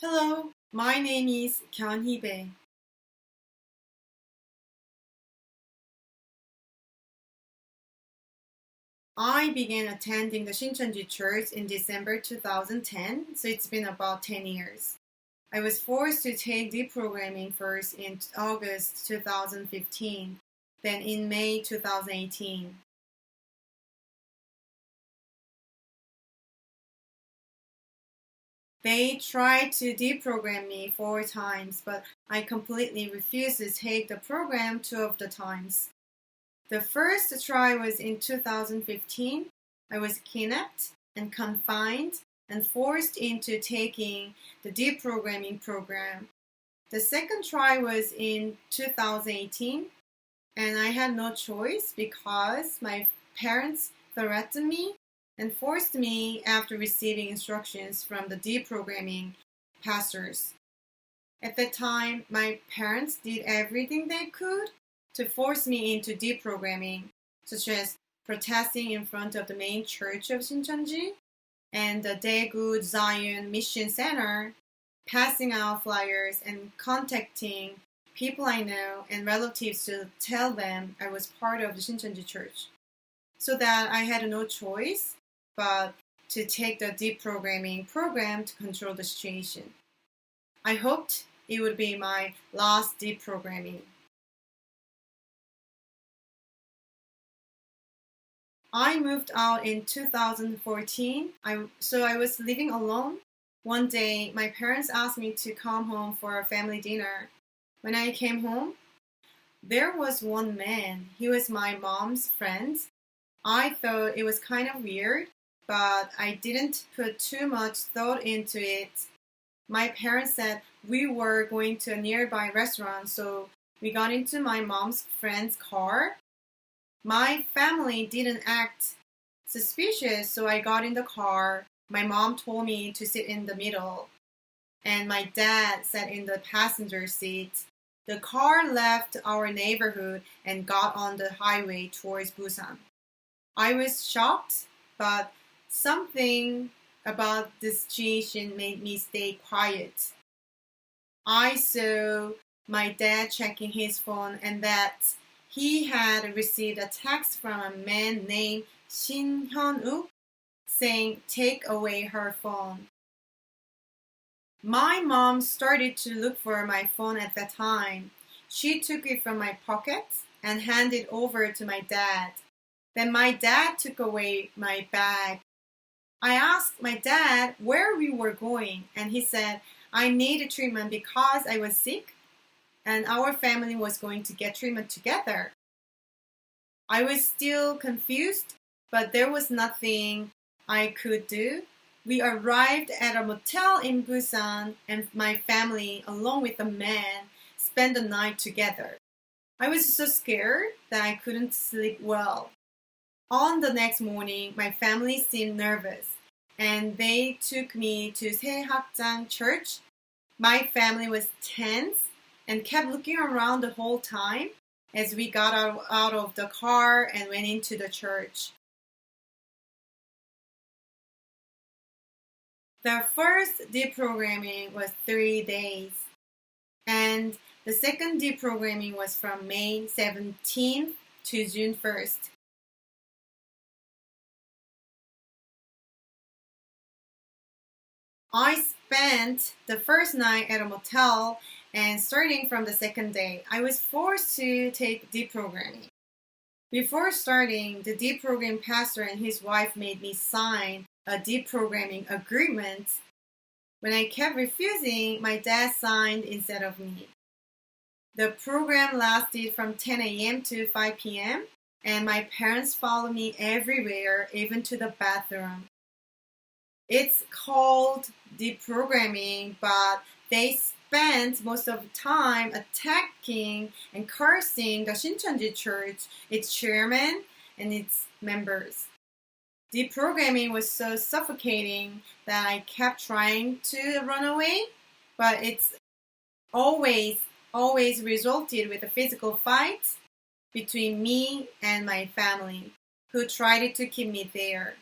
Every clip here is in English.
Hello, my name is Bae. I began attending the Shincheonji Church in December 2010, so it's been about 10 years. I was forced to take deprogramming first in August 2015, then in May 2018. They tried to deprogram me 4 times, but I completely refused to take the program 2 of the times. The first try was in 2015. I was kidnapped and confined and forced into taking the deprogramming program. The second try was in 2018, and I had no choice because my parents threatened me and forced me after receiving instructions from the deprogramming pastors. At that time, my parents did everything they could to force me into deprogramming, such as protesting in front of the main Church of Shincheonji and the Daegu Zion Mission Center, passing out flyers and contacting people I know and relatives to tell them I was part of the Shincheonji Church, so that I had no choice but to take the deprogramming program to control the situation. I hoped it would be my last deprogramming. I moved out in 2014, so I was living alone. One day, my parents asked me to come home for a family dinner. When I came home, there was one man. He was my mom's friend. I thought it was kind of weird, but I didn't put too much thought into it. My parents said we were going to a nearby restaurant, so we got into my mom's friend's car. My family didn't act suspicious, so I got in the car. My mom told me to sit in the middle, and my dad sat in the passenger seat. The car left our neighborhood and got on the highway towards Busan. I was shocked, but something about the situation made me stay quiet. I saw my dad checking his phone and that he had received a text from a man named Shin Hyun-wook saying, "Take away her phone." My mom started to look for my phone at that time. She took it from my pocket and handed it over to my dad. Then my dad took away my bag. I asked my dad where we were going, and he said I needed treatment because I was sick and our family was going to get treatment together. I was still confused, but there was nothing I could do. We arrived at a motel in Busan, and my family, along with the man, spent the night together. I was so scared that I couldn't sleep well. On the next morning, my family seemed nervous, and they took me to Shincheonji Church. My family was tense and kept looking around the whole time as we got out of the car and went into the church. The first deprogramming was 3 days, and the second deprogramming was from May 17th to June 1st. I spent the first night at a motel, and starting from the second day, I was forced to take deprogramming. Before starting, the deprogram pastor and his wife made me sign a deprogramming agreement. When I kept refusing, my dad signed instead of me. The program lasted from 10 a.m. to 5 p.m., and my parents followed me everywhere, even to the bathroom. It's called deprogramming, but they spent most of the time attacking and cursing the Shincheonji Church, its chairman, and its members. Deprogramming was so suffocating that I kept trying to run away, but it's always resulted with a physical fight between me and my family, who tried to keep me there.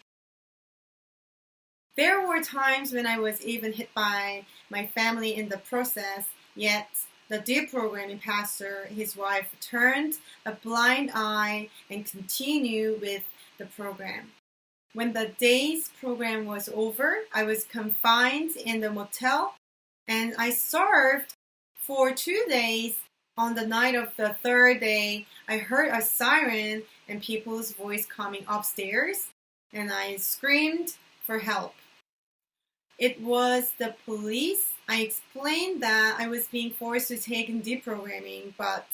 There were times when I was even hit by my family in the process, yet the deprogramming pastor, his wife, turned a blind eye and continued with the program. When the day's program was over, I was confined in the motel and I served for 2 days. On the night of the third day, I heard a siren and people's voice coming upstairs, and I screamed for help. It was the police. I explained that I was being forced to take deprogramming, but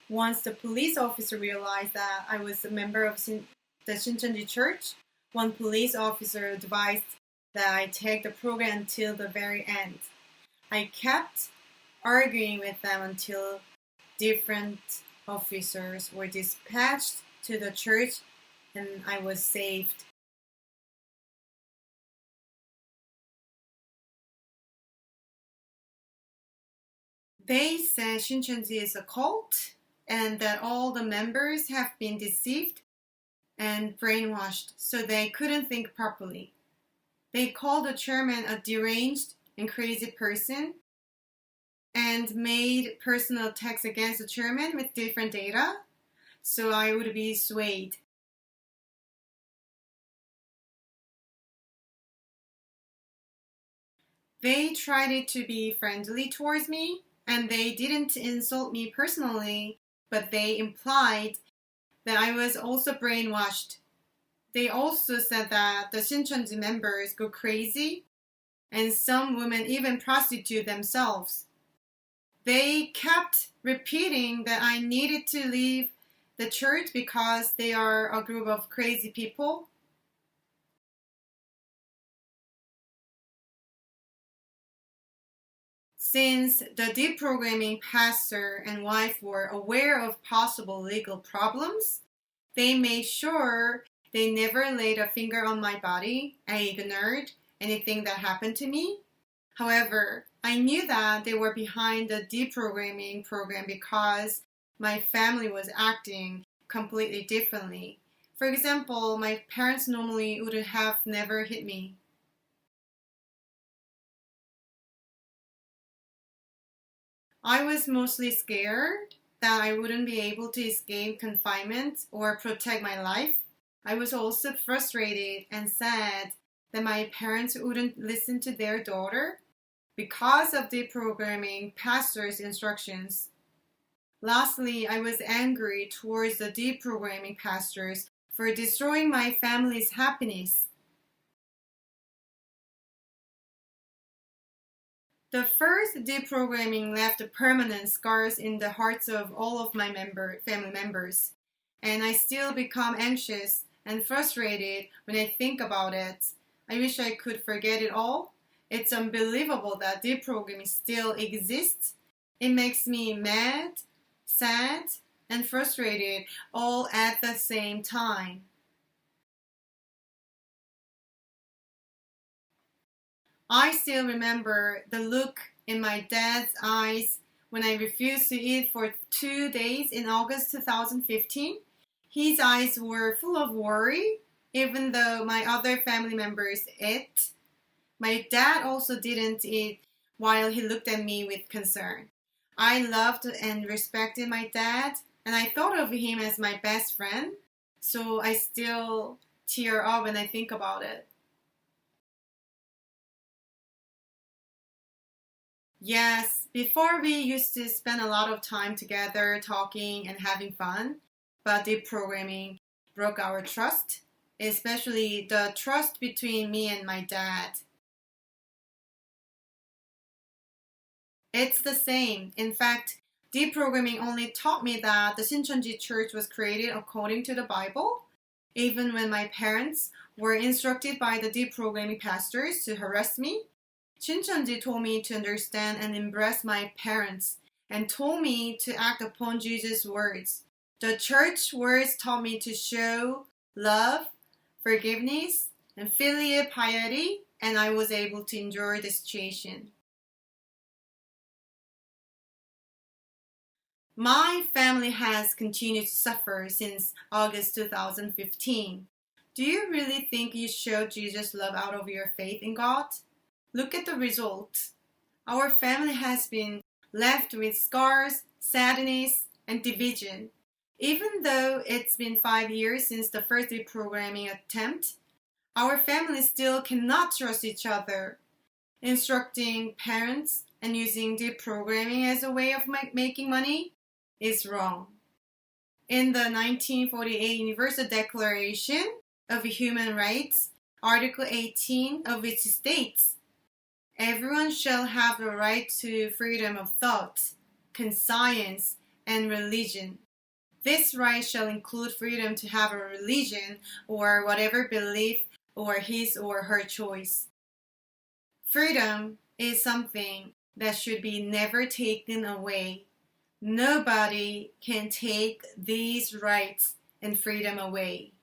once the police officer realized that I was a member of the Shincheonji Church, one police officer advised that I take the program until the very end. I kept arguing with them until different officers were dispatched to the church and I was saved. They said Shincheonji is a cult and that all the members have been deceived and brainwashed so they couldn't think properly. They called the chairman a deranged and crazy person and made personal attacks against the chairman with different data, so I would be swayed. They tried to be friendly towards me, and they didn't insult me personally, but they implied that I was also brainwashed. They also said that the Shincheonji members go crazy, and some women even prostitute themselves. They kept repeating that I needed to leave the church because they are a group of crazy people. Since the deprogramming pastor and wife were aware of possible legal problems, they made sure they never laid a finger on my body. I ignored anything that happened to me. However, I knew that they were behind the deprogramming program because my family was acting completely differently. For example, my parents normally would have never hit me. I was mostly scared that I wouldn't be able to escape confinement or protect my life. I was also frustrated and sad that my parents wouldn't listen to their daughter because of the deprogramming pastor's instructions. Lastly, I was angry towards the deprogramming pastors for destroying my family's happiness. The first deprogramming left permanent scars in the hearts of all of my family members, and I still become anxious and frustrated when I think about it. I wish I could forget it all. It's unbelievable that deprogramming still exists. It makes me mad, sad, and frustrated all at the same time. I still remember the look in my dad's eyes when I refused to eat for 2 days in August 2015. His eyes were full of worry, even though my other family members ate. My dad also didn't eat while he looked at me with concern. I loved and respected my dad, and I thought of him as my best friend, so I still tear up when I think about it. Yes, before we used to spend a lot of time together talking and having fun, but deprogramming broke our trust, especially the trust between me and my dad. It's the same. In fact, deprogramming only taught me that the Shincheonji Church was created according to the Bible, even when my parents were instructed by the deprogramming pastors to harass me. Shincheonji told me to understand and embrace my parents and told me to act upon Jesus' words. The church words taught me to show love, forgiveness, and filial piety, and I was able to endure the situation. My family has continued to suffer since August 2015. Do you really think you showed Jesus' love out of your faith in God? Look at the result. Our family has been left with scars, sadness, and division. Even though it's been 5 years since the first deprogramming attempt, our family still cannot trust each other. Instructing parents and using deprogramming as a way of making money is wrong. In the 1948 Universal Declaration of Human Rights, Article 18 of which states, everyone shall have the right to freedom of thought, conscience, and religion. This right shall include freedom to have a religion or whatever belief or his or her choice. Freedom is something that should be never taken away. Nobody can take these rights and freedom away.